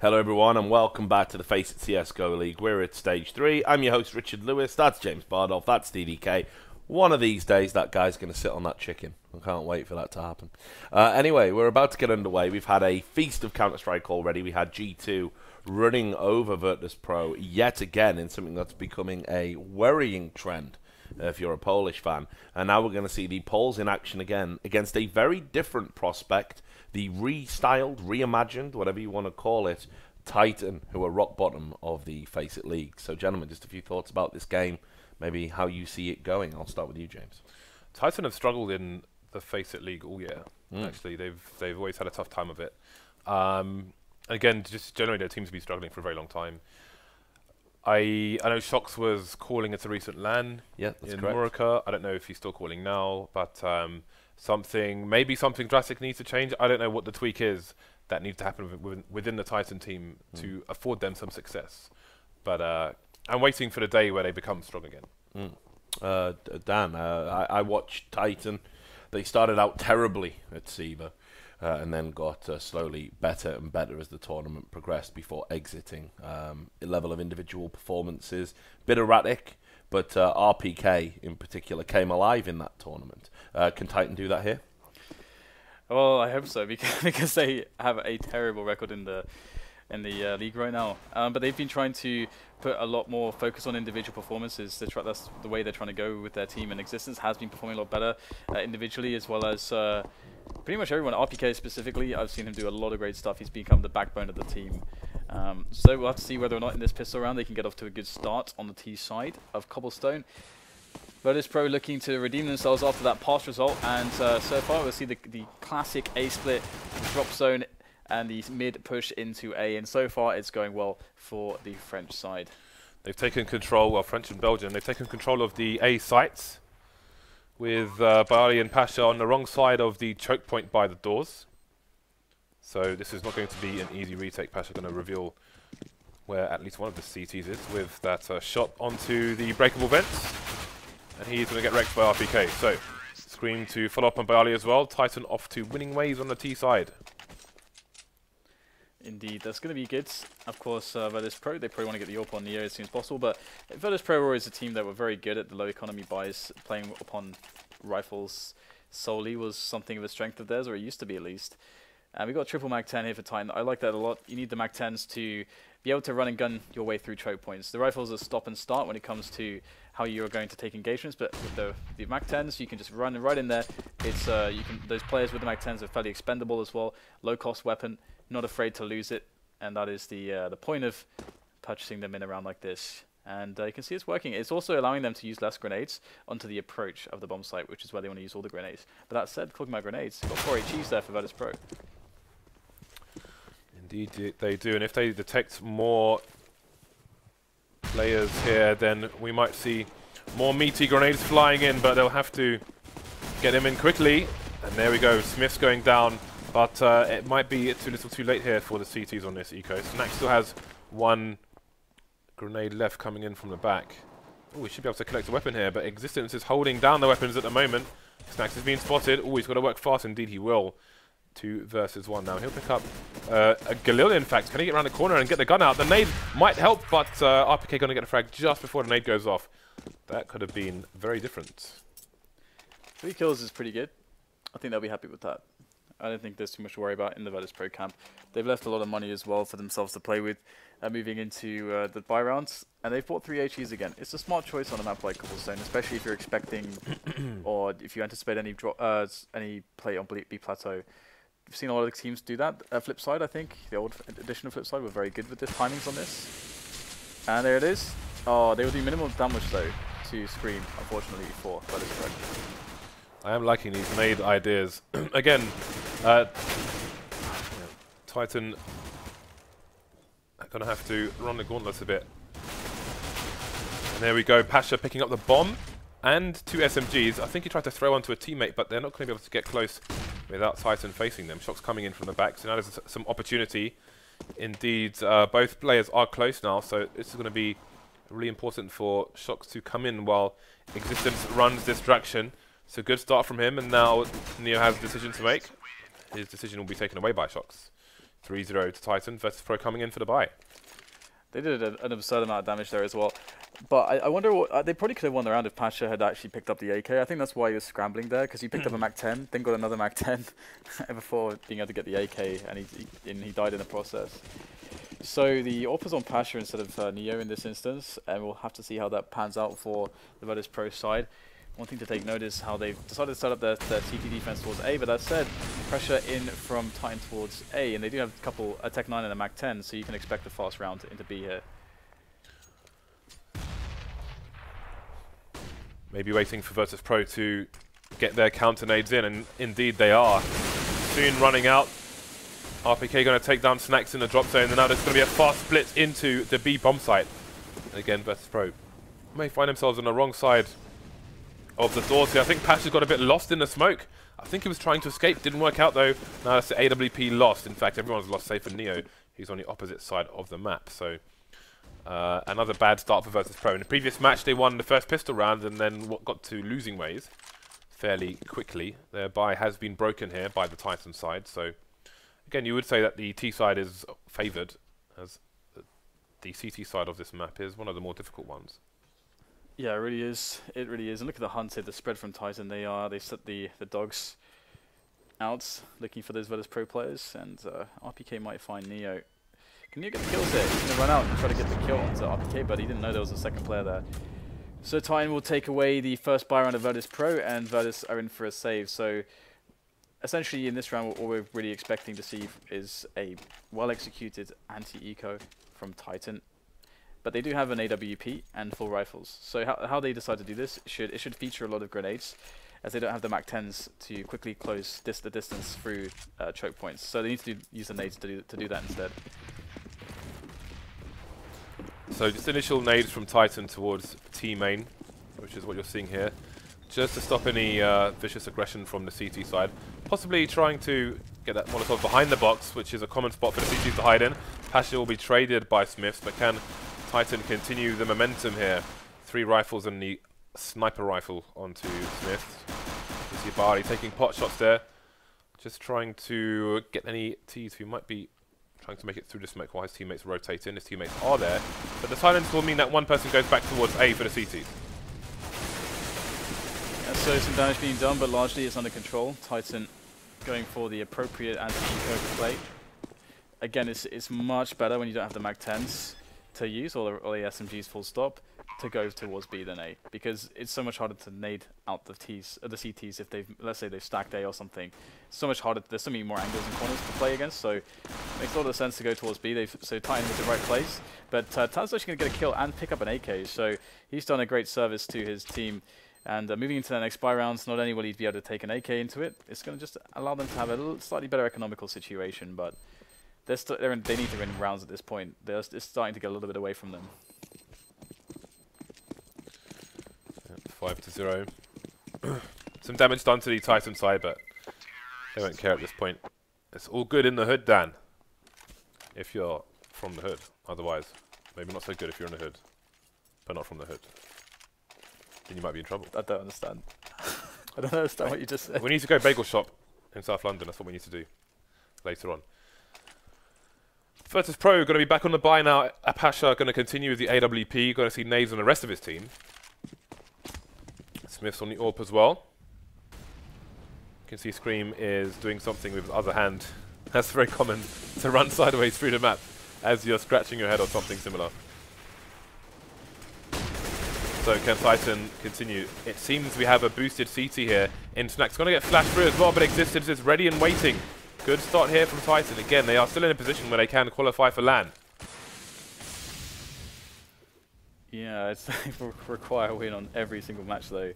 Hello everyone and welcome back to the FACEIT CSGO League. We're at Stage 3. I'm your host Richard Lewis, that's James Bardolph, that's DDK. One of these days that guy's going to sit on that chicken. I can't wait for that to happen. Anyway, we're about to get underway. We've had a feast of Counter-Strike already. We had G2 running over Virtus.pro yet again in something that's becoming a worrying trend if you're a Polish fan. And now we're going to see the Poles in action again against a very different prospect. The restyled, reimagined, whatever you want to call it, Titan, who are rock bottom of the FACEIT League. So, gentlemen, just a few thoughts about this game, maybe how you see it going. I'll start with you, James. Titan have struggled in the FACEIT League all year. Actually, they've always had a tough time of it. Again, just generally, their teams have been struggling for a very long time. I know shox was calling it a recent LAN in America. I don't know if he's still calling now, but maybe something drastic needs to change. I don't know what the tweak is that needs to happen within the Titan team to afford them some success. But I'm waiting for the day where they become strong again. Dan, I watched Titan. They started out terribly at SmithZz and then got slowly better and better as the tournament progressed before exiting. A level of individual performances, bit erratic, but RpK in particular came alive in that tournament. Can Titan do that here? Well, I hope so, because they have a terrible record in the league right now. But they've been trying to put a lot more focus on individual performances. That's the way they're trying to go with their team, and Existence has been performing a lot better individually, as well as pretty much everyone. RpK specifically, I've seen him do a lot of great stuff. He's become the backbone of the team. So we'll have to see whether or not in this pistol round they can get off to a good start on the T side of Cobblestone. Virtus.pro looking to redeem themselves after that past result, and so far we'll see the classic A split, drop zone, and the mid push into A, and so far it's going well for the French side. They've taken control, well, French and Belgian, they've taken control of the A sites with byali and Pasha on the wrong side of the choke point by the doors. So this is not going to be an easy retake. Pasha going to reveal where at least one of the CTs is with that shot onto the breakable vents. And he's going to get wrecked by RpK. So, Scream to follow up on byali as well. Titan off to winning ways on the T side. Indeed, that's going to be good. Of course, Virtus.pro, they probably want to get the AWP on Neo as soon as possible, but Virtus.pro were always a team that were very good at the low economy buys. Playing upon rifles solely was something of a strength of theirs, or it used to be at least. And we got triple Mag 10 here for Titan. I like that a lot. You need the Mag 10s to be able to run and gun your way through choke points. The rifles are stop and start when it comes to how you are going to take engagements, but with the Mag 10s, you can just run right in there. It's those players with the Mag 10s are fairly expendable as well. Low cost weapon, not afraid to lose it, and that is the point of purchasing them in a round like this. And you can see it's working. It's also allowing them to use less grenades onto the approach of the bomb site, which is where they want to use all the grenades. But that said, talking about grenades, got 4 HEs there for Virtus.pro. Indeed, they do. And if they detect more players here, then we might see more meaty grenades flying in, but they'll have to get them in quickly. And there we go, SmithZz going down, but it might be too little too late here for the CTs on this eco. Snax still has 1 grenade left coming in from the back. Oh, we should be able to collect a weapon here, but Existence is holding down the weapons at the moment. Snax is being spotted. Oh, he's got to work fast. Indeed, he will. 2 versus 1 now. He'll pick up a Galil, in fact. Can he get around the corner and get the gun out? The nade might help, but RpK going to get a frag just before the nade goes off. That could have been very different. 3 kills is pretty good. I think they'll be happy with that. I don't think there's too much to worry about in the Virtus.pro camp. They've left a lot of money as well for themselves to play with moving into the buy rounds. And they've bought 3 HEs again. It's a smart choice on a map like Cobblestone, especially if you're expecting or if you anticipate any play on B Plateau. We've seen a lot of the teams do that. FlipSid, I think, the old edition of FlipSid were very good with the timings on this. And there it is. Oh, they will do minimal damage though to Scream, unfortunately, for Virtus.pro. I am liking these nade ideas. Again, Titan are going to have to run the gauntlet a bit. And there we go, Pasha picking up the bomb and 2 SMGs. I think he tried to throw onto a teammate, but they're not going to be able to get close without Titan facing them. shox coming in from the back, so now there's some opportunity. Indeed, both players are close now, so this is going to be really important for shox to come in while Existence runs distraction. So good start from him, and now Neo has a decision to make. His decision will be taken away by shox. 3-0 to Titan. Virtus.pro coming in for the buy. They did an absurd amount of damage there as well. But I wonder what... they probably could have won the round if pasha had actually picked up the AK. I think that's why he was scrambling there, because he picked up a Mac-10, then got another Mac-10 before being able to get the AK, and he died in the process. So the AWP is on pasha instead of Neo in this instance, and we'll have to see how that pans out for the Virtus.pro side. One thing to take note is how they've decided to set up their CT defense towards A, but that said, pressure in from Titan towards A, and they do have a couple, a Tech 9 and a Mac 10, so you can expect a fast round into B here. Maybe waiting for Virtus.pro to get their counter nades in, and indeed they are. Soon running out. RpK going to take down Snax in the drop zone, and now there's going to be a fast split into the B bomb site. And again, Virtus.pro may find themselves on the wrong side of the door. So I think pasha's got a bit lost in the smoke. I think he was trying to escape, didn't work out though. Now that's the AWP lost. In fact, everyone's lost save for Neo, who's on the opposite side of the map. So another bad start for Virtus.pro. In the previous match, they won the first pistol round and then got to losing ways fairly quickly. Their buy has been broken here by the Titan side. So again, you would say that the T side is favoured, as the CT side of this map is one of the more difficult ones. Yeah, it really is. It really is. And look at the hunt here, the spread from Titan. They set the dogs out looking for those Virtus.pro players, and RpK might find Neo. Can Neo get the kills here? He's going to run out and try to get the kill onto RpK, but he didn't know there was a second player there. So Titan will take away the first buy round of Virtus.pro, and Virtus are in for a save. So essentially in this round, all we're really expecting to see is a well-executed anti-eco from Titan. But they do have an AWP and full rifles. So how they decide to do this, it should feature a lot of grenades, as they don't have the Mac-10s to quickly close the distance through choke points. So they need to use the nades to do that instead. So just initial nades from Titan towards T main, which is what you're seeing here, just to stop any vicious aggression from the CT side. Possibly trying to get that Molotov behind the box, which is a common spot for the CTs to hide in. pasha will be traded by SmithZz, but can Titan continue the momentum here? 3 rifles and the sniper rifle onto SmithZz. You see byali taking pot shots there, just trying to get any Ts who might be trying to make it through the smoke while his teammates rotate in. His teammates are there, but the silence will mean that one person goes back towards A for the CTs. Yeah, so some damage being done, but largely it's under control. Titan going for the appropriate anti-eco play. Again, it's much better when you don't have the Mac-10s to use, or the SMGs full stop, to go towards B than A, because it's so much harder to nade out the CTs if they've, let's say they've stacked A or something. It's so much harder, there's so many more angles and corners to play against, so it makes a lot of sense to go towards B. So Titan was the right place, but TaZ's actually going to get a kill and pick up an AK, so he's done a great service to his team. And moving into the next buy rounds, not only will he be able to take an AK into it, it's going to just allow them to have a slightly better economical situation, but they need to win rounds at this point. It's starting to get a little bit away from them. 5-0. Some damage done to the Titan side, but they won't care at this point. It's all good in the hood, Dan. If you're from the hood. Otherwise, maybe not so good if you're in the hood, but not from the hood. Then you might be in trouble. I don't understand. I don't understand what you just said. We need to go bagel shop in South London. That's what we need to do later on. Virtus.pro going to be back on the buy now. pasha going to continue with the AWP. Going to see nades on the rest of his team. SmithZz on the AWP as well. You can see Scream is doing something with his other hand. That's very common to run sideways through the map as you're scratching your head or something similar. So can Titan continue? It seems we have a boosted CT here. Snax going to get flashed through as well, but Existence is ready and waiting. Good start here from Titan. Again, they are still in a position where they can qualify for LAN. Yeah, it's they require a win on every single match though,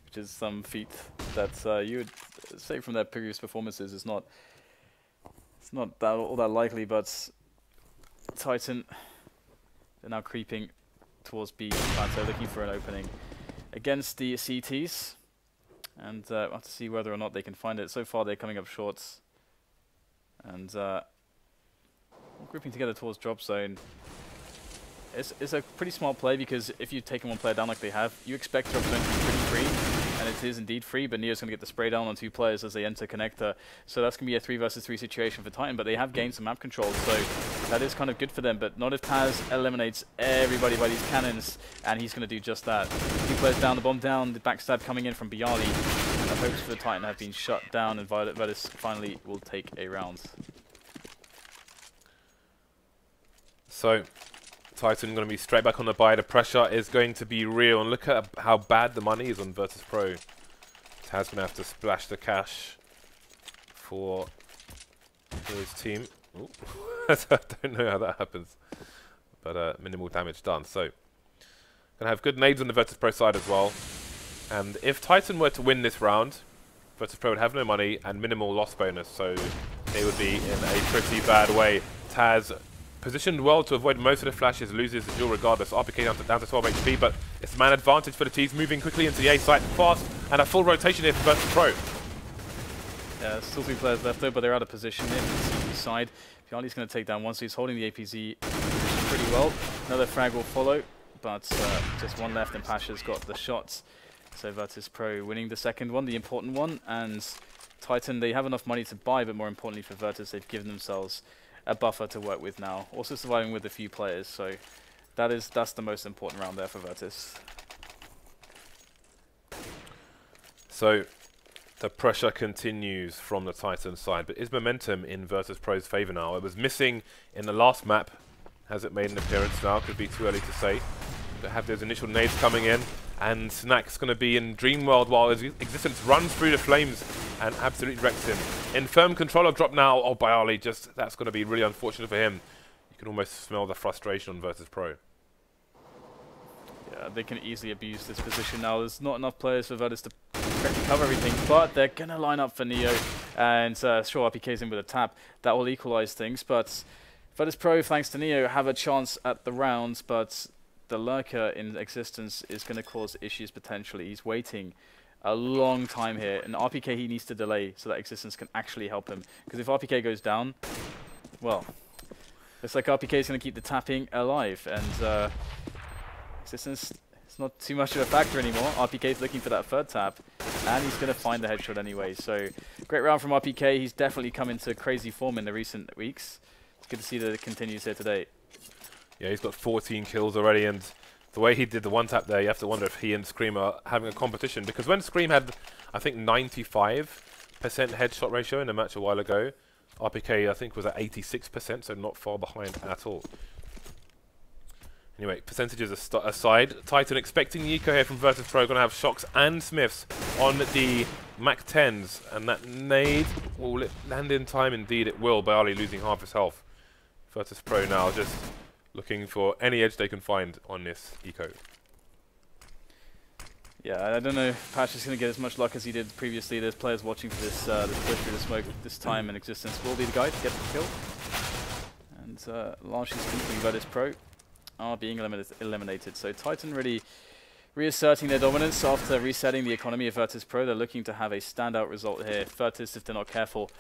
which is some feat that you would say from their previous performances is not. It's not all that likely, but Titan, they're now creeping towards B, so looking for an opening against the CTs, and we'll have to see whether or not they can find it. So far, they're coming up short, and grouping together towards drop zone. It's a pretty smart play, because if you've taken one player down like they have, you expect Droolans to be pretty free, and it is indeed free, but Neo's going to get the spray down on 2 players as they enter connector. So that's going to be a 3 versus 3 situation for Titan, but they have gained some map control, so that is kind of good for them, but not if TaZ eliminates everybody by these cannons, and he's going to do just that. 2 players down, the bomb down, the backstab coming in from byali. The hopes for the Titan have been shut down, and Virtus finally will take a round. So Titan going to be straight back on the buy. The pressure is going to be real, and look at how bad the money is on Virtus.pro. TaZ going to have to splash the cash for his team. I don't know how that happens, but minimal damage done. So going to have good nades on the Virtus.pro side as well. And if Titan were to win this round, Virtus.pro would have no money and minimal loss bonus, so they would be in a pretty bad way. TaZ positioned well to avoid most of the flashes, loses the duel regardless. RpK down to 12 HP, but it's man advantage for the T's, moving quickly into the A site fast, and a full rotation here for Virtus.pro. Yeah, still 2 players left though, but they're out of position here from the CT side. byali's going to take down one, so he's holding the APZ pretty well. Another frag will follow, but just one left, and pasha's got the shots. So Virtus.pro winning the second one, the important one, and Titan, they have enough money to buy, but more importantly for Virtus, they've given themselves a buffer to work with now. Also surviving with a few players, so that's the most important round there for Virtus. So the pressure continues from the Titan side, but is momentum in Virtus.pro's favour now? It was missing in the last map. Has it made an appearance now? Could be too early to say. They have those initial nades coming in, and Snax going to be in Dream World while his existence runs through the flames and absolutely wrecks him. In firm control of drop now. Oh, byali, just that's going to be really unfortunate for him. You can almost smell the frustration on Virtus.pro. Yeah, they can easily abuse this position now. There's not enough players for Virtus to correctly cover everything, but they're going to line up for Neo, and sure, RpK's in with a tap. That will equalize things, but Virtus.pro, thanks to Neo, have a chance at the round, but the lurker in existence is going to cause issues potentially. He's waiting a long time here, and RpK he needs to delay so that existence can actually help him. Because if RpK goes down, well, looks like RpK is going to keep the tapping alive, and existence is not too much of a factor anymore. RpK is looking for that 3rd tap, and he's going to find the headshot anyway. So great round from RpK. He's definitely come into crazy form in the recent weeks. It's good to see that it continues here today. Yeah, he's got 14 kills already, and the way he did the 1-tap there, you have to wonder if he and Scream are having a competition. Because when Scream had, I think, 95% headshot ratio in a match a while ago, RpK, I think, was at 86%, so not far behind at all. Anyway, percentages aside, Titan expecting the eco here from Virtus.pro, going to have shox and SmithZz on the Mac 10s, and that nade, will it land in time? Indeed it will, byali losing half his health. Virtus.pro now just looking for any edge they can find on this eco. Yeah, I don't know if pasha's going to get as much luck as he did previously. There's players watching for this push through the smoke this time, and existence will be the guy to get the kill. And largely speaking, Virtus.pro are being eliminated. So Titan really reasserting their dominance after resetting the economy of Virtus.pro. They're looking to have a standout result here. Virtus, if they're not careful,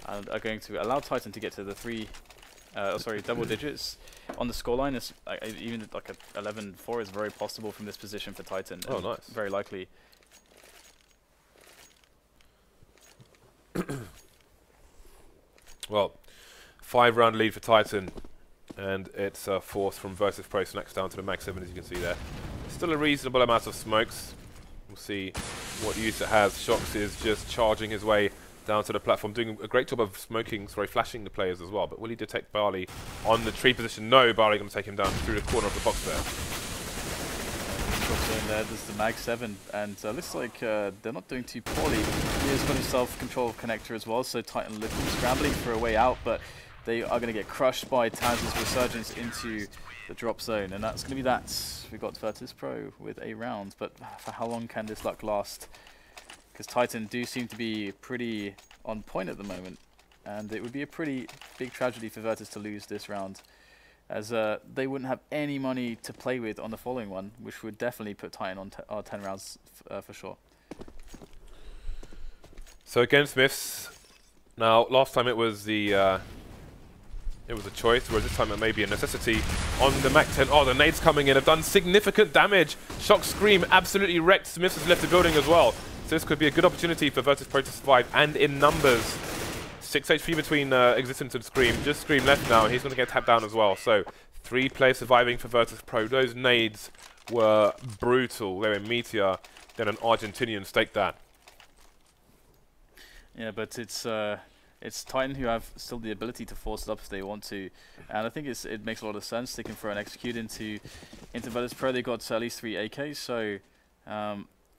are going to allow Titan to get to the double digits on the scoreline. Is even like a 11-4 is very possible from this position for Titan. Oh, nice. Very likely. Well, 5-round lead for Titan, and it's forced from Virtus.pro. Snax down to the Mac 7, as you can see there. Still a reasonable amount of smokes. We'll see what use it has. shox is just charging his way down to the platform, doing a great job of flashing the players as well. But will he detect byali on the tree position? No, byali going to take him down through the corner of the box there. In there, there's the Mag 7, and looks like they're not doing too poorly. He has got himself control of connector as well, so Titan looking scrambling for a way out, but they are going to get crushed by TaZ's resurgence into the drop zone, and that's going to be that. We got Virtus.pro with a round, but for how long can this luck last? Because Titan do seem to be pretty on point at the moment, and it would be a pretty big tragedy for Virtus to lose this round, as they wouldn't have any money to play with on the following one, which would definitely put Titan on 10 rounds for sure. So again, SmithZz. Now, last time it was the it was a choice, whereas this time it may be a necessity on the Mac 10. Oh, the nades coming in have done significant damage. Shock Scream absolutely wrecked. Smith has left the building as well. So this could be a good opportunity for Virtus.pro to survive, and in numbers. 6 HP between Existence and Scream. Just Scream left now, and he's going to get tapped down as well. So 3 players surviving for Virtus.pro. Those nades were brutal. They were Meteor, then an Argentinian staked that. Yeah, but it's Titan who have still the ability to force it up if they want to, and I think it makes a lot of sense. They can throw an execute into Virtus.pro. They got at least 3 AKs, so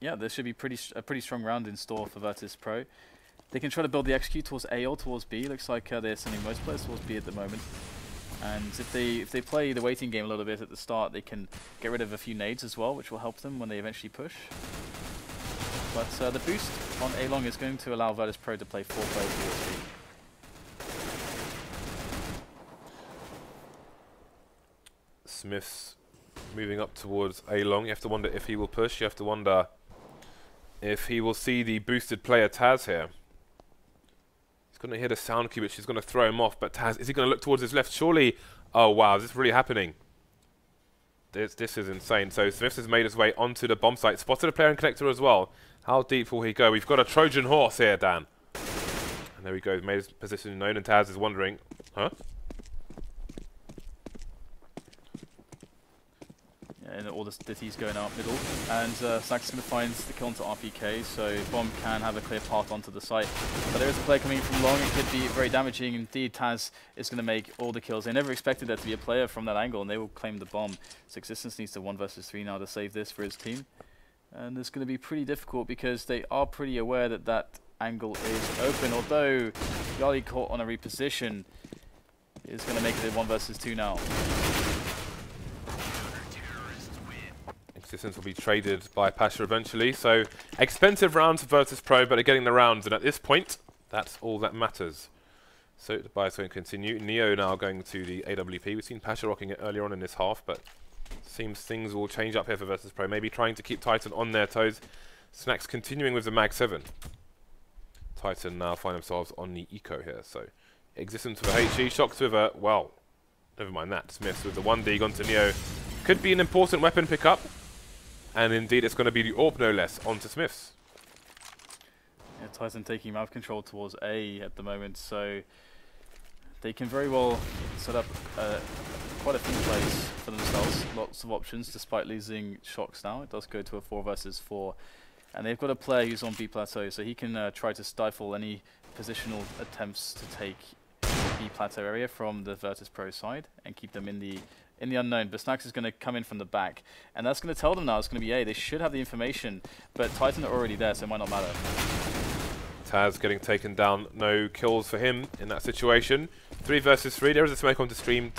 yeah, there should be a pretty strong round in store for Virtus.pro. They can try to build the execute towards A or towards B. Looks like they're sending most players towards B at the moment. And if they play the waiting game a little bit at the start, they can get rid of a few nades as well, which will help them when they eventually push. But the boost on A-Long is going to allow Virtus.pro to play 4 players towards B. Smith's moving up towards A-Long. You have to wonder if he will push. You have to wonder if he will see the boosted player TaZ here. He's going to hear the sound cue, which is going to throw him off. But TaZ, is he going to look towards his left? Surely. Oh, wow. Is this really happening? This is insane. So Smith has made his way onto the bomb site. Spotted a player in connector as well. How deep will he go? We've got a Trojan horse here, Dan. And there he goes. Made his position known, and TaZ is wondering, huh? And all the ditties going out middle, and Snax is going to find the kill onto RpK, so Bomb can have a clear path onto the site. But there is a player coming from long. It could be very damaging. Indeed, TaZ is going to make all the kills. They never expected there to be a player from that angle, and they will claim the bomb. So Existence needs to 1 versus 3 now to save this for his team. And it's going to be pretty difficult because they are pretty aware that that angle is open, although byali caught on a reposition is going to make it a 1 versus 2 now. Existence will be traded by Pasha eventually, so expensive rounds for Virtus.pro, but they're getting the rounds, and at this point, that's all that matters. So the buy's going to continue. Neo now going to the AWP. We've seen Pasha rocking it earlier on in this half, but seems things will change up here for Virtus.pro. Maybe trying to keep Titan on their toes. Snax continuing with the Mag 7. Titan now find themselves on the Eco here, so Existence with a HE, shox with a, well, never mind that. Smith with the 1D gone to Neo. Could be an important weapon pickup. And indeed, it's going to be the AWP, no less, onto SmithZz. Yeah, Titan taking map control towards A at the moment, so they can very well set up quite a few plays for themselves. Lots of options, despite losing shox now. It does go to a 4 versus 4. And they've got a player who's on B plateau, so he can try to stifle any positional attempts to take B plateau area from the Virtus.pro side and keep them in the unknown. But Snax is going to come in from the back, and that's going to tell them now it's going to be A. They should have the information, but Titan are already there, so it might not matter. TaZ getting taken down. No kills for him in that situation. 3 versus 3. There is a smoke onto Scream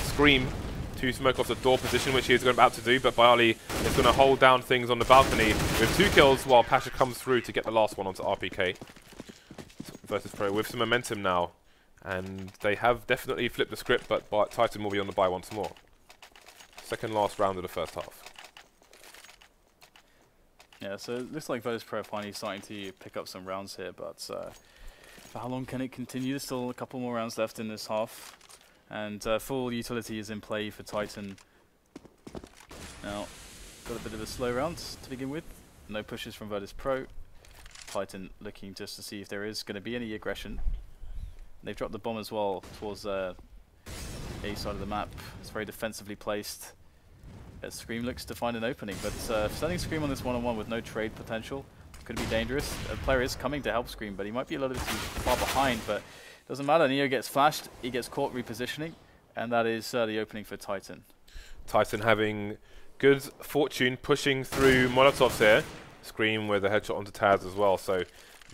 to smoke off the door position, which he is about to do, but byali is going to hold down things on the balcony with 2 kills while Pasha comes through to get the last one onto RpK. Virtus.pro with some momentum now, and they have definitely flipped the script, but Titan will be on the buy once more. Second last round of the first half. Yeah, so it looks like Virtus.pro finally starting to pick up some rounds here, but for how long can it continue? There's still a couple more rounds left in this half, and full utility is in play for Titan. Now, got a bit of a slow round to begin with. No pushes from Virtus.pro. Titan looking just to see if there is going to be any aggression. They've dropped the bomb as well towards A side of the map. It's very defensively placed. Scream looks to find an opening, but sending Scream on this one-on-one with no trade potential could be dangerous. A player is coming to help Scream, but he might be a little bit too far behind, but doesn't matter. Neo gets flashed, he gets caught repositioning, and that is the opening for Titan. Titan having good fortune pushing through Molotovs here. Scream with a headshot onto TaZ as well, so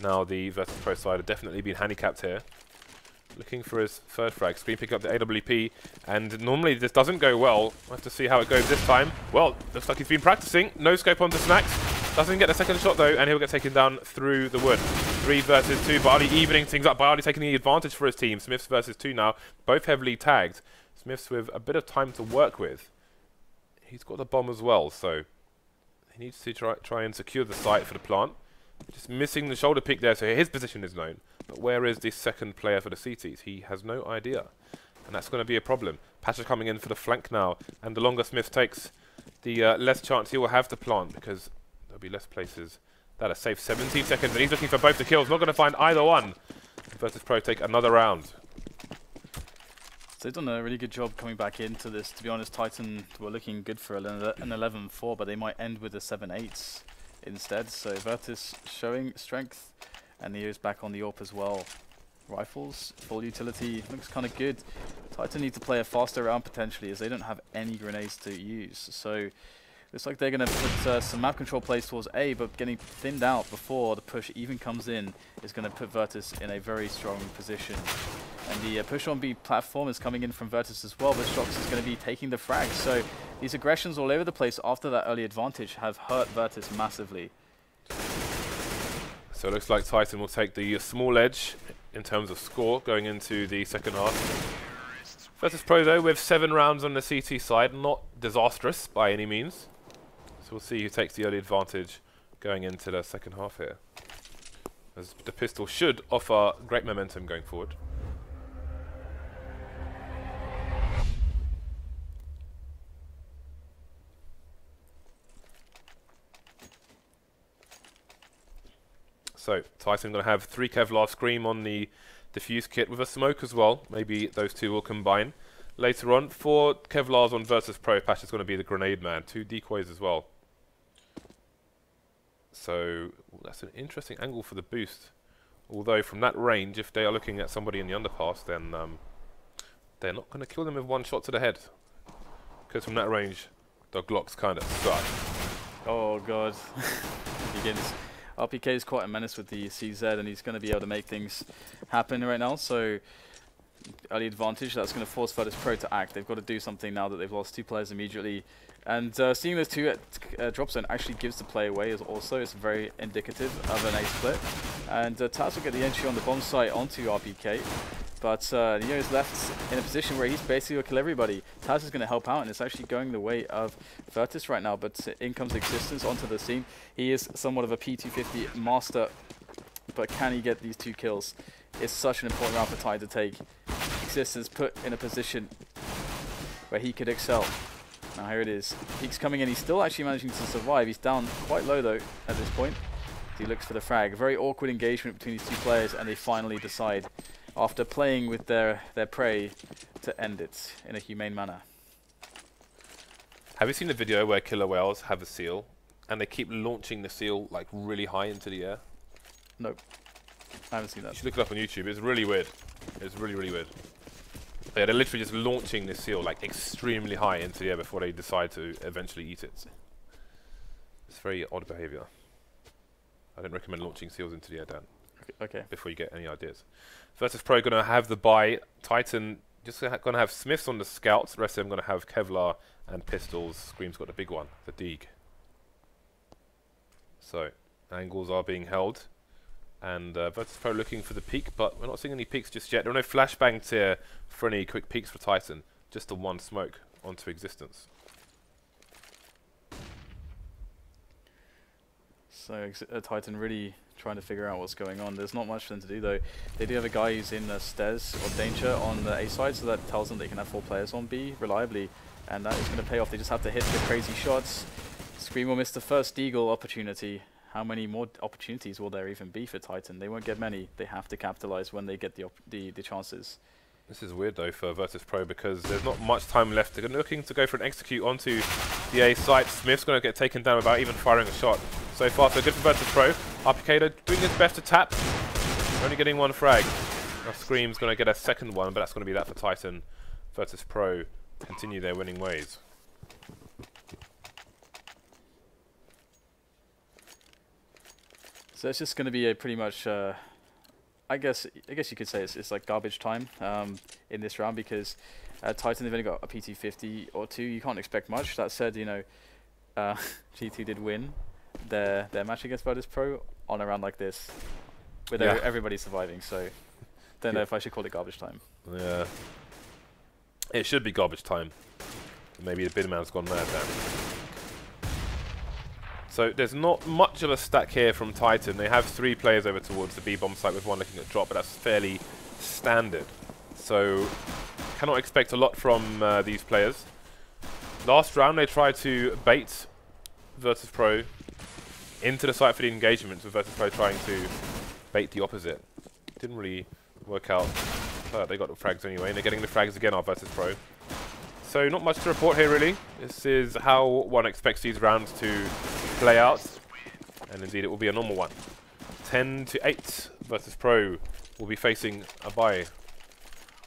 now the Virtus.pro side have definitely been handicapped here. Looking for his third frag. Scream picking up the AWP, and normally this doesn't go well. We'll have to see how it goes this time. Well, looks like he's been practicing. No scope onto Snax. Doesn't get a second shot though, and he'll get taken down through the wood. 3 versus 2. byali evening things up. byali taking the advantage for his team. SmithZz versus 2 now. Both heavily tagged. SmithZz with a bit of time to work with. He's got the bomb as well, so he needs to try and secure the site for the plant. Just missing the shoulder pick there, so his position is known. But where is the second player for the CTs? He has no idea. and that's going to be a problem. Pasha coming in for the flank now, and the longer Smith takes, the less chance he will have to plant, because there'll be less places that are safe. 17 seconds, and he's looking for both the kills. Not going to find either one. Virtus.pro take another round. So they've done a really good job coming back into this. To be honest, Titan were looking good for an 11-4, but they might end with a 7-8 instead. So Virtus showing strength, and Neo's back on the AWP as well. Rifles, full utility, looks kind of good. Titan need to play a faster round potentially, as they don't have any grenades to use. So looks like they're going to put some map control plays towards A, but getting thinned out before the push even comes in is going to put Virtus in a very strong position. And the push on B platform is coming in from Virtus as well, but shox is going to be taking the frag. So these aggressions all over the place after that early advantage have hurt Virtus massively. So it looks like Titan will take the small edge in terms of score going into the second half. Virtus.pro though with 7 rounds on the CT side, not disastrous by any means. So we'll see who takes the early advantage going into the second half here, as the pistol should offer great momentum going forward. So Titan going to have 3 Kevlar Scream on the defuse kit with a smoke as well. Maybe those two will combine later on. 4 Kevlars on Virtus.pro. Pasha's going to be the grenade man. 2 decoys as well. So that's an interesting angle for the boost. Although from that range, if they are looking at somebody in the underpass, then they're not going to kill them with 1 shot to the head. Because from that range, the Glocks kind of suck. Oh god. Begins. RpK is quite a menace with the CZ, and he's going to be able to make things happen right now. So early advantage, that's going to force Virtus.pro to act. They've got to do something now that they've lost 2 players immediately. And seeing those 2 at drop zone actually gives the play away. It's very indicative of an A split. And TaZ will get the entry on the bomb site onto RpK. But Neo is left in a position where he's basically going to kill everybody. TaZ is going to help out, and it's actually going the way of Virtus right now. But in comes Existence onto the scene. He is somewhat of a P250 master, but can he get these 2 kills? It's such an important round for Tide to take. Existence put in a position where he could excel. Now here it is. Peek's coming in. He's still actually managing to survive. He's down quite low though at this point. He looks for the frag. A very awkward engagement between these 2 players, and they finally decide, after playing with their prey, to end it in a humane manner. Have you seen the video where killer whales have a seal and they keep launching the seal like really high into the air? Nope. I haven't seen that. You should look it up on YouTube. It's really weird. It's really, really weird. They're literally just launching the seal like extremely high into the air before they decide to eventually eat it. It's very odd behavior. I don't recommend launching seals into the air, Dan. Okay. Before you get any ideas. Virtus.pro going to have the buy. Titan just going to have Smiths on the scouts. The rest of them going to have Kevlar and pistols. Scream's got the big one, the Deeg. So angles are being held, and Virtus.pro looking for the peak, but we're not seeing any peaks just yet. There are no flashbangs here for any quick peaks for Titan. Just the 1 smoke onto Existence. So Titan really trying to figure out what's going on. There's not much for them to do though. They do have a guy who's in SmithZz or danger on the A side, so that tells them they can have 4 players on B reliably, and that is going to pay off. They just have to hit the crazy shots. Scream will miss the first Deagle opportunity. How many more opportunities will there even be for Titan? They won't get many. They have to capitalize when they get the chances. This is weird though for Virtus.pro, because there's not much time left. They're looking to go for an execute onto the A site. Smith's going to get taken down without even firing a shot. So far so good for Virtus.pro. RpK doing his best to tap. Only getting 1 frag. Now Scream's going to get a second one, but that's going to be that for Titan. Virtus.pro continue their winning ways. So it's just going to be a pretty much, I guess you could say it's like garbage time in this round, because Titan, they've only got a PT50 or 2. You can't expect much. That said, you know, G2 did win their match against Virtus.pro on a round like this, with everybody surviving. So don't know if I should call it garbage time. Yeah, it should be garbage time. Maybe the bid man's gone mad then. So there's not much of a stack here from Titan. They have 3 players over towards the B bomb site with 1 looking at drop, but that's fairly standard. So cannot expect a lot from these players. Last round they tried to bait Virtus.pro into the site for the engagement, with Virtus.pro trying to bait the opposite. Didn't really work out, but they got the frags anyway, and they're getting the frags again on Virtus.pro. So not much to report here really. This is how one expects these rounds to play out, and indeed it will be a normal one. 10-8 Virtus.pro will be facing a bye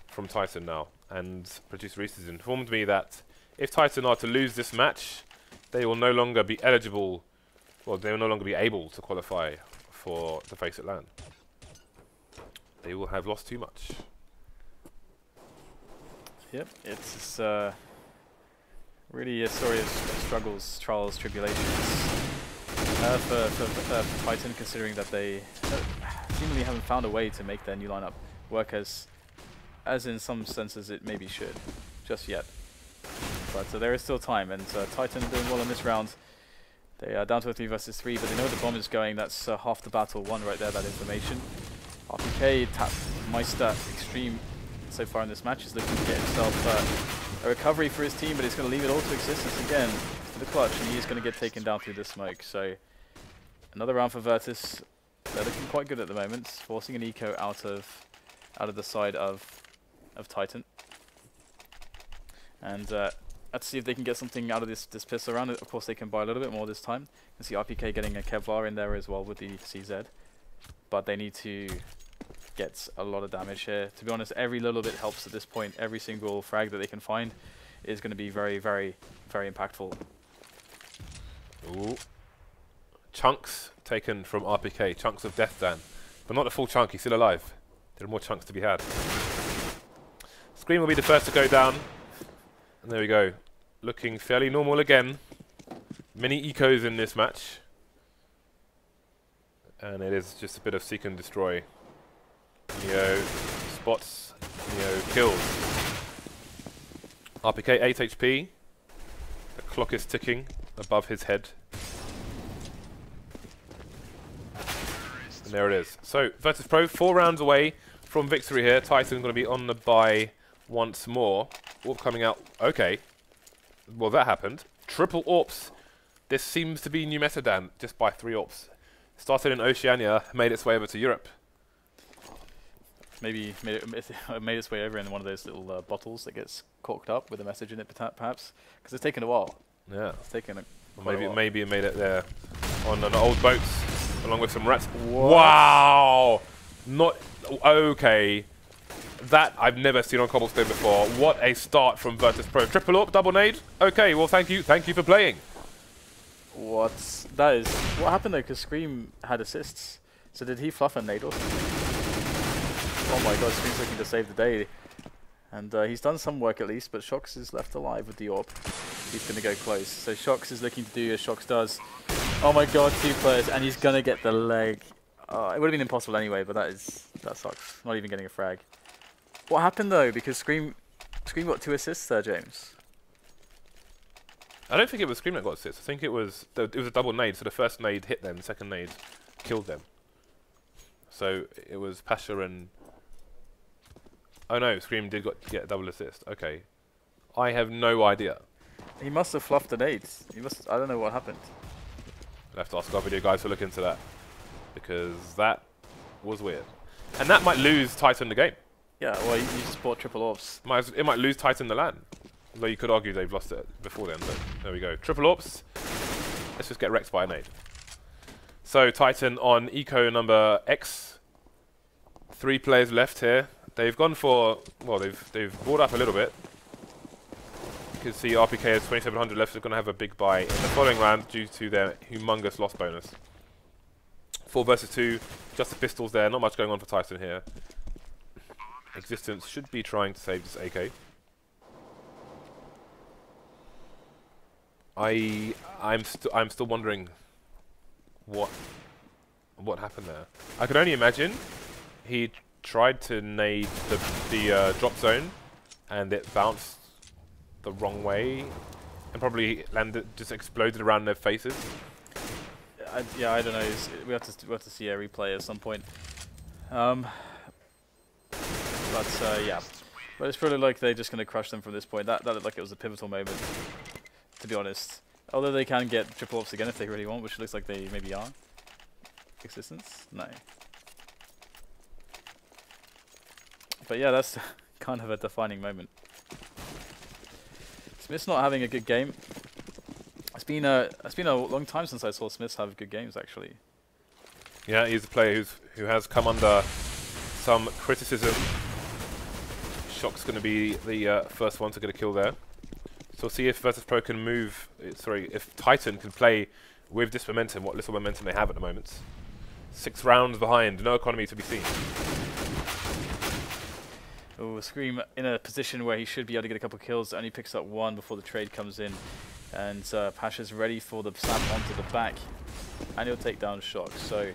from Titan now, and Producer Reese has informed me that if Titan are to lose this match, they will no longer be eligible, well, they will no longer be able to qualify for the FACEIT LAN. They will have lost too much. Yep, it's really a story of struggles, trials, tribulations for Titan, considering that they seemingly haven't found a way to make their new lineup work as in some senses it maybe should, just yet. But there is still time, and Titan doing well in this round. They are down to a 3 versus 3, but they know the bomb is going. That's half the battle won right there, that information. RpK tap Meister Extreme so far in this match is looking to get himself a recovery for his team, but he's going to leave it all to existence again for the clutch, and he is going to get taken down through the smoke. So another round for Virtus. They're looking quite good at the moment, forcing an eco out of the side of Titan. And let's see if they can get something out of this pistol round. Of course, they can buy a little bit more this time. You can see RpK getting a Kévin in there as well with the CZ. But they need to get a lot of damage here. To be honest, every little bit helps at this point. Every single frag that they can find is going to be very, very, very impactful. Ooh. Chunks taken from RpK. Chunks of death, Dan. But not the full chunk. He's still alive. There are more chunks to be had. Scream will be the first to go down. And there we go. Looking fairly normal again. Many ecos in this match. And it is just a bit of seek and destroy. Neo spots, Neo kills. RpK 8 HP. The clock is ticking above his head. And there it is. So, Virtus.pro 4 rounds away from victory here. Titan going to be on the bye once more. AWP coming out. Okay. Well, that happened. Triple AWPs. This seems to be new meta, Dan, just by 3 AWPs. Started in Oceania, made its way over to Europe. Maybe made its way over in one of those little bottles that gets corked up with a message in it, perhaps, because it's taken a while. Yeah, it's taken a maybe it made it there on an old boat along with some rats. What? Wow! Not okay. That I've never seen on Cobblestone before. What a start from Virtus.pro. Triple AWP, double nade. Okay, well thank you for playing. What happened though? Because Scream had assists. So did he fluff a nade or something? Oh my god, Scream's looking to save the day. And he's done some work at least, but shox is left alive with the AWP. He's going to go close. So shox is looking to do as shox does. Oh my god, 2 players, and he's going to get the leg. It would have been impossible anyway, but that sucks. Not even getting a frag. What happened though? Because Scream got 2 assists there, James. I don't think it was Scream that got assists. I think it was a double nade. So the first nade hit them, the second nade killed them. So it was Pasha and... Oh no, Scream did get a double assist. Okay. I have no idea. He must have fluffed the nades. I don't know what happened. I'll have to ask our video guys to look into that. Because that was weird. And that might lose Titan the game. Yeah, well, you just bought triple AWPs. It might lose Titan the LAN. Although you could argue they've lost it before then, but there we go. Triple AWPs. Let's just get wrecked by a nade. So Titan on eco number X. 3 players left here. They've gone for, well, they've brought up a little bit. You can see RpK has 2,700 left. They're going to have a big buy in the following round due to their humongous loss bonus. 4 versus 2, just the pistols there. Not much going on for Titan here. Existence should be trying to save this AK. I'm still wondering what happened there. I can only imagine he tried to nade the drop zone and it bounced the wrong way and probably just exploded around their faces. Yeah, I don't know. We have to see a replay at some point. Yeah, But it's probably like they're just going to crush them from this point. That looked like it was a pivotal moment, to be honest. Although they can get triple ops again if they really want, which looks like they maybe are. Existence? No. But yeah, that's kind of a defining moment. SmithZz not having a good game. It's been a long time since I saw SmithZz have good games, actually. Yeah, he's a player who has come under some criticism. shox going to be the first one to get a kill there. So we'll see if Virtus.pro can move. Sorry, if Titan can play with this momentum, what little momentum they have at the moment. 6 rounds behind, no economy to be seen. Oh, Scream in a position where he should be able to get a couple of kills. Only picks up 1 before the trade comes in. And Pasha's ready for the slap onto the back. And he'll take down shox. So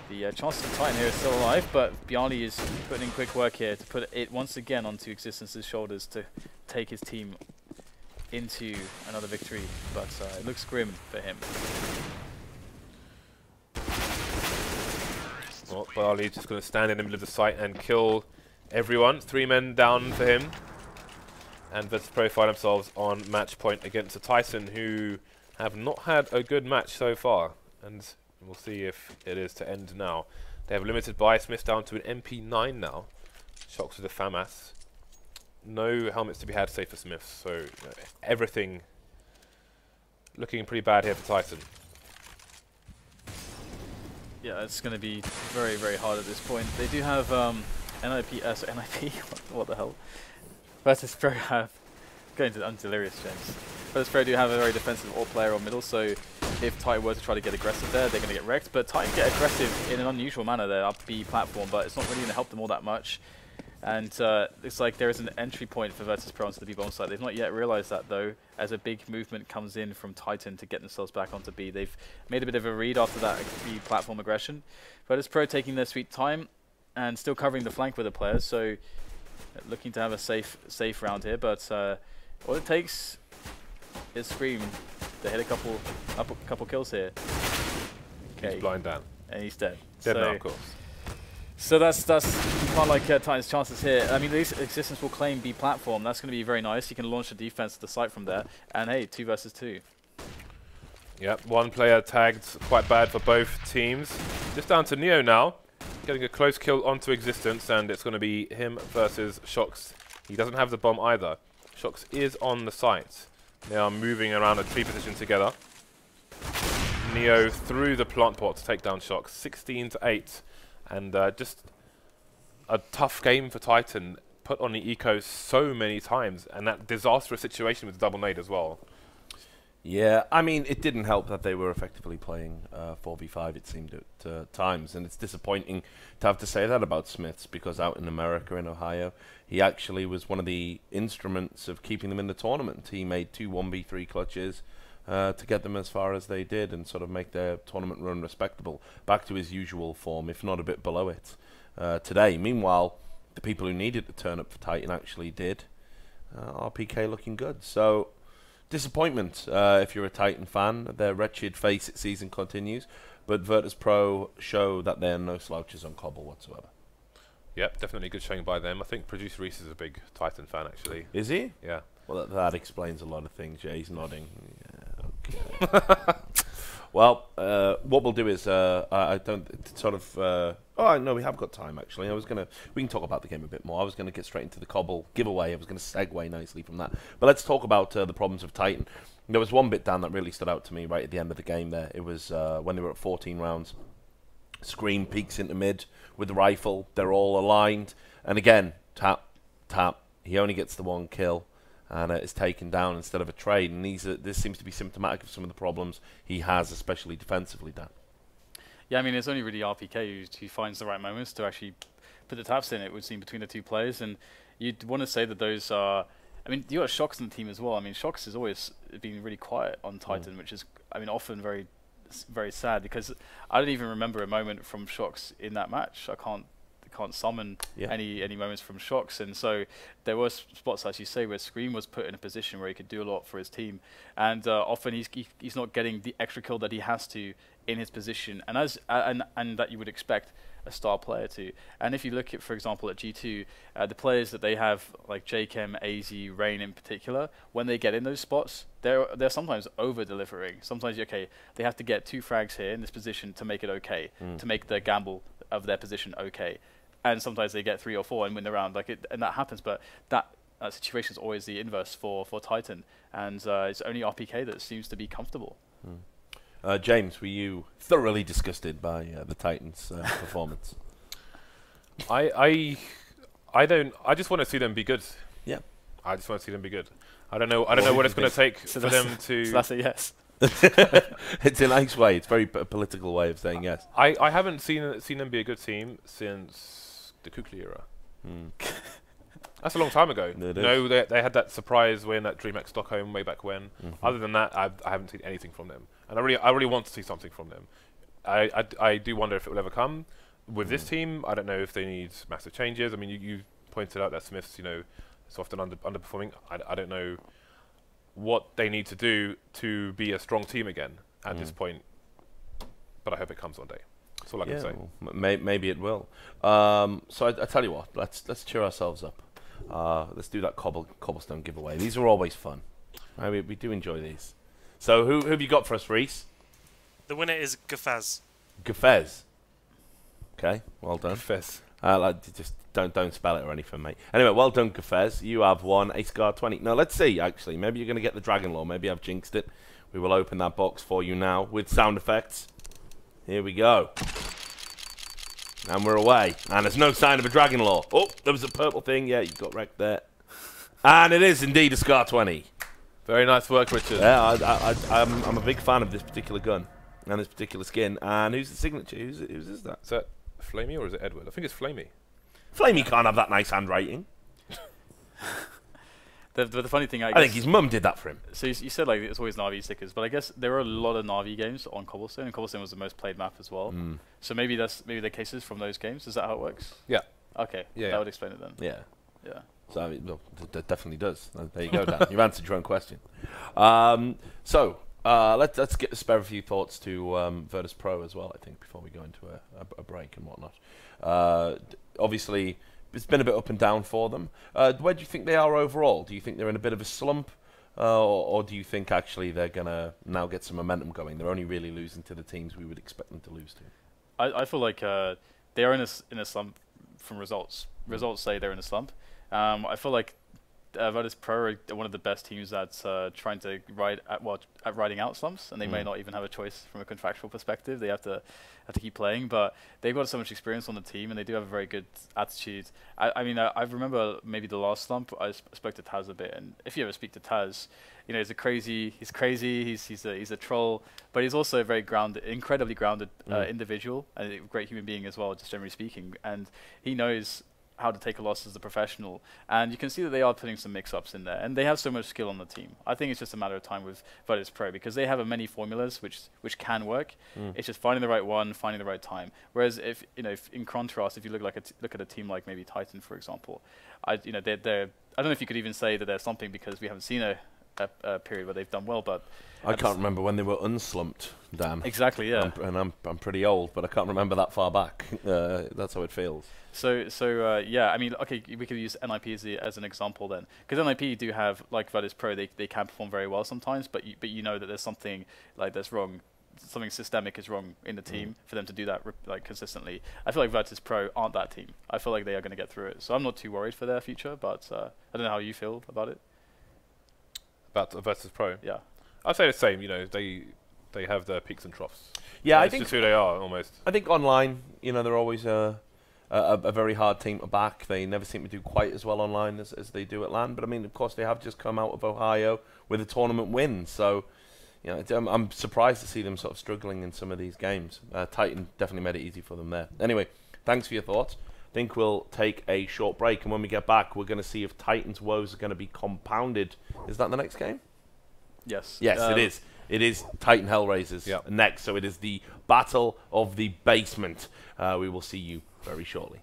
the chance of Titan here is still alive, but byali is putting in quick work here to put it once again onto Existence's shoulders to take his team into another victory. But it looks grim for him. Well, byali just going to stand in the middle of the site and kill everyone. 3 men down for him. And Virtus.pro find themselves on match point against a Titan who have not had a good match so far. And we'll see if it is to end now. They have a limited buy. SmithZz down to an MP9 now. shox with a FAMAS. No helmets to be had, safe for SmithZz. So everything looking pretty bad here for Titan. Yeah, it's going to be very, very hard at this point. They do have NIP, what the hell? Virtus.pro have, going to undelirious James. Virtus.pro do have a very defensive AWP player on middle, so if Titan were to try to get aggressive there, they're going to get wrecked. But Titan get aggressive in an unusual manner there up B platform, but it's not really going to help them all that much. And it's like there is an entry point for Virtus.pro onto the B bomb site. They've not yet realized that though, as a big movement comes in from Titan to get themselves back onto B. They've made a bit of a read after that B platform aggression. Virtus.pro taking their sweet time and still covering the flank with the players, so looking to have a safe round here. But all it takes is Scream to hit a couple kills here. Okay. He's blind down. And he's dead. Dead now, of course. So that's you can't like Titan's chances here. I mean, at least Existence will claim B platform. That's going to be very nice. You can launch a defense to the site from there. And hey, 2 versus 2. Yep, 1 player tagged, quite bad for both teams. Just down to Neo now, getting a close kill onto Existence, and it's going to be him versus shox. He doesn't have the bomb either. shox is on the site. They are moving around a tree position together. Neo through the plant pot to take down shox, 16-8. And just a tough game for Titan, put on the eco so many times, and that disastrous situation with the double nade as well. Yeah, I mean, it didn't help that they were effectively playing 4v5, it seemed at times, and it's disappointing to have to say that about SmithZz, because out in America and Ohio, he actually was one of the instruments of keeping them in the tournament. He made 2 1v3 clutches to get them as far as they did and sort of make their tournament run respectable, back to his usual form, if not a bit below it, today. Meanwhile, the people who needed to turn up for Titan actually did. RPK looking good. So, disappointment if you're a Titan fan. Their wretched FACEIT season continues, but Virtus.pro show that they're no slouches on Cobble whatsoever. Yep, definitely good showing by them. I think Producer Reese is a big Titan fan, actually. Is he? Yeah. Well, that explains a lot of things. Yeah, he's nodding. Yeah, okay. Well, what we'll do is I don't sort of. Oh no, we have got time actually. We can talk about the game a bit more. I was gonna get straight into the Cobble giveaway. I was gonna segue nicely from that. But let's talk about the problems of Titan. There was one bit, Dan, that really stood out to me right at the end of the game. There, it was when they were at 14 rounds. Scream peeks into mid with the rifle. They're all aligned, and again, tap, tap. He only gets the 1 kill. And is taken down instead of a trade, and this seems to be symptomatic of some of the problems he has, especially defensively, Dan. Yeah, I mean, it's only really RPK who finds the right moments to actually put the taps in, it would seem, between the 2 players, and you'd want to say that those are... I mean, you got shox on the team as well. I mean, shox has always been really quiet on Titan, which is, I mean, often very, very sad, because I don't even remember a moment from shox in that match. I can't summon any moments from shox, and so there were spots, as you say, where Scream was put in a position where he could do a lot for his team, and often he's not getting the extra kill that he has to in his position, and and that you would expect a star player to. And if you look at, for example, at G2, the players that they have, like JChem, AZ, Rain in particular, when they get in those spots, they're sometimes over-delivering. Sometimes, okay, they have to get 2 frags here in this position to make it okay, to make the gamble of their position okay. And sometimes they get 3 or 4 and win the round, and that happens. But that situation is always the inverse for Titan, and it's only RPK that seems to be comfortable. James, were you thoroughly disgusted by the Titans' performance? I just want to see them be good. Yeah. I just want to see them be good. I don't know what it's going to take for them to. So that's a yes. It's a nice way. It's a very political way of saying yes. I haven't seen them be a good team since the Kukli era. That's a long time ago. No, they had that surprise win at DreamHack Stockholm way back when. Other than that, I haven't seen anything from them, and I really want to see something from them. I do wonder if it will ever come with this team. I don't know if they need massive changes. I mean, you pointed out that SmithZz, is often underperforming. I don't know what they need to do to be a strong team again at this point, but I hope it comes one day. That's all I can say. Well, maybe it will. So I tell you what, let's cheer ourselves up. Let's do that Cobblestone giveaway. These are always fun. Right? We do enjoy these. So who have you got for us, Reese? The winner is Gafaz. Gafez. Okay, well done. Gafez. Just don't spell it or anything, mate. Anyway, well done, Gafez. You have won a Scar 20. Now let's see. Actually, maybe you're going to get the Dragon Law. Maybe I've jinxed it. We will open that box for you now with sound effects. Here we go. And we're away. And there's no sign of a Dragon Law. Oh, there was a purple thing. Yeah, you got wrecked there. And it is indeed a Scar 20. Very nice work, Richard. Yeah, I'm a big fan of this particular gun and this particular skin. And who's the signature? Who's is that? Is that Flamey or is it Edward? I think it's Flamey. Flamey can't have that nice handwriting. The funny thing, I think his mum did that for him. So you said like it's always Na'Vi stickers, but I guess there are a lot of Na'Vi games on Cobblestone, and Cobblestone was the most played map as well. So maybe the cases from those games. Is that how it works? Yeah. Okay. Yeah. That would explain it then. Yeah. Yeah. So I mean, that definitely does. There you go, Dan. You've answered your own question. Let's get a spare a few thoughts to Virtus.pro as well. I think before we go into a break and whatnot. Obviously, it's been a bit up and down for them. Where do you think they are overall? Do you think they're in a bit of a slump, or do you think actually they're gonna now get some momentum going? They're only really losing to the teams we would expect them to lose to. I feel like they are in a slump from results. Results say they're in a slump. I feel like Virtus.pro are one of the best teams that's trying to at riding out slumps, and they may not even have a choice from a contractual perspective. They have to keep playing, but they've got so much experience on the team, and they do have a very good attitude. I mean, I remember maybe the last slump. I spoke to TaZ a bit, and if you ever speak to TaZ, he's crazy. He's a troll, but he's also a very grounded, incredibly grounded individual, and a great human being as well, just generally speaking. And he knows how to take a loss as a professional, and you can see that they are putting some mix-ups in there, and they have so much skill on the team. I think it's just a matter of time with Virtus.pro because they have many formulas which can work. It's just finding the right one, finding the right time. Whereas if in contrast, if you look at a team like maybe Titan, for example, I don't know if you could even say that they're slumping because we haven't seen a period where they've done well, but I can't remember when they were unslumped, Dan. Exactly, yeah. I'm pretty old, but I can't remember that far back. That's how it feels. So yeah, I mean, okay, we could use NIP as an example then, because NIP do have, like Virtus.pro, they can perform very well sometimes, but you know that there's something that's wrong, something systemic is wrong in the team for them to do that consistently. I feel like Virtus.pro aren't that team. I feel like they are going to get through it, so I'm not too worried for their future, but I don't know how you feel about it. About Virtus.pro? Yeah. I'd say the same. They have their peaks and troughs. Yeah, I think think that's who they are almost. I think online, they're always a very hard team to back. They never seem to do quite as well online as they do at LAN. But I mean, of course, they have just come out of Ohio with a tournament win. So, I'm surprised to see them sort of struggling in some of these games. Titan definitely made it easy for them there. Anyway, thanks for your thoughts. I think we'll take a short break, and when we get back, we're going to see if Titan's woes are going to be compounded. Is that the next game? Yes. Yes, it is. It is Titan HellRaisers next, so it is the Battle of the Basement. We will see you very shortly.